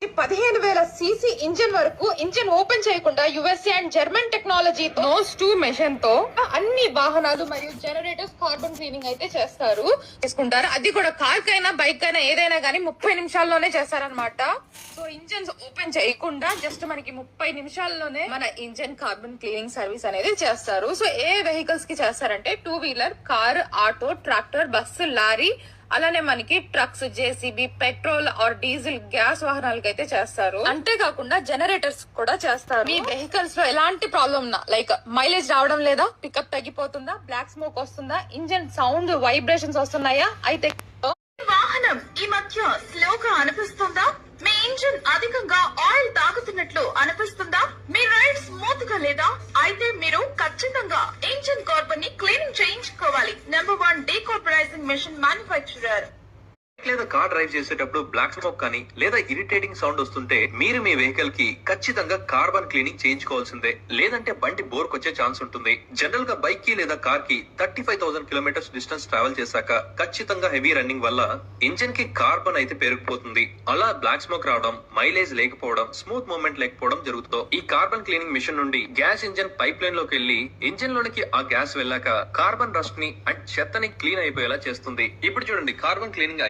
15,000 CC engine వరకు engine open చేయకుండా USA and German technology నోస్ 2 మెషిన్ తో అన్ని వాహనాలు మరియు జనరేటర్స్ కార్బన్ క్లీనింగ్ అయితే చేసుకుంటారు. అది కూడా కార్ కైనా బైక్ కైనా ఏదైనా గానీ 30 నిమిషాల్లోనే చేస్తారనమాట. సో ఇంజిన్స్ ఓపెన్ చేయకుండా జస్ట్ మనకి 30 నిమిషాల్లోనే మన ఇంజిన్ కార్బన్ క్లీనింగ్ సర్వీస్ అనేది చేస్తారు. సో ఏ వెహికల్స్ కి చేస్తారంటే 2 wheeler, car, auto, tractor, bus, lorry, అలానే మనకి trucks, JCB, petrol or diesel, gas వాహనాలకి అయితే చేస్తారు. అంతేకాకుండా జనరేటర్స్ కూడా చేస్తారు. మీ వెహికల్స్ లో ఎలాంటి ప్రాబ్లం ఉన్నా, లైక్ మైలేజ్ రావడం లేదా, పికప్ తగ్గిపోతుందా, బ్లాక్ స్మోక్ వస్తుందా, ఇంజిన్ సౌండ్ వైబ్రేషన్స్ వస్తున్నాయా, అయితే వాహనం ఈ మధ్య స్లోగా అనిపిస్తుందా, మీ ఇంజిన్ అధికంగా ఆయిల్ తాగుతున్నట్లు అనిపిస్తుందా, మీ రైడ్ స్మూత్ గా లేదా, అయితే మీరు ఖచ్చితంగా ఇంజిన్ కార్బన్ ని క్లీనింగ్ చేయించుకోవాలి. Number 1 decarbonising machine manufacturer. లేదా కార్ డ్రైవ్ చేసేటప్పుడు బ్లాక్ స్మోక్ కానీ లేదా ఇరిటేటింగ్ సౌండ్ వస్తుంటే మీరు మీ వెహికల్ కి ఖచ్చితంగా కార్బన్ క్లీనింగ్ చేయించుకోవాల్సిందే. లేదంటే బండి బోర్క్ వచ్చే ఛాన్స్ ఉంటుంది. జనరల్ గా బైక్ కి లేదా కార్ కి 35,000 కిలోమీటర్స్ డిస్టెన్స్ ట్రావెల్ చేశాక ఖచ్చితంగా హెవీ రన్నింగ్ వల్ల ఇంజిన్ కి కార్బన్ అయితే పెరిగిపోతుంది. అలా బ్లాక్ స్మోక్ రావడం, మైలేజ్ లేకపోవడం, స్మూత్ మూవ్మెంట్ లేకపోవడం జరుగుతుంది. ఈ కార్బన్ క్లీనింగ్ మిషన్ నుండి గ్యాస్ ఇంజిన్ పైప్ లైన్ లోకి వెళ్లి ఇంజిన్ లోనికి ఆ గ్యాస్ వెళ్ళాక కార్బన్ రస్ట్ ని అండ్ చెత్తని క్లీన్ అయిపోయేలా చేస్తుంది. ఇప్పుడు చూడండి, కార్బన్ క్లీనింగ్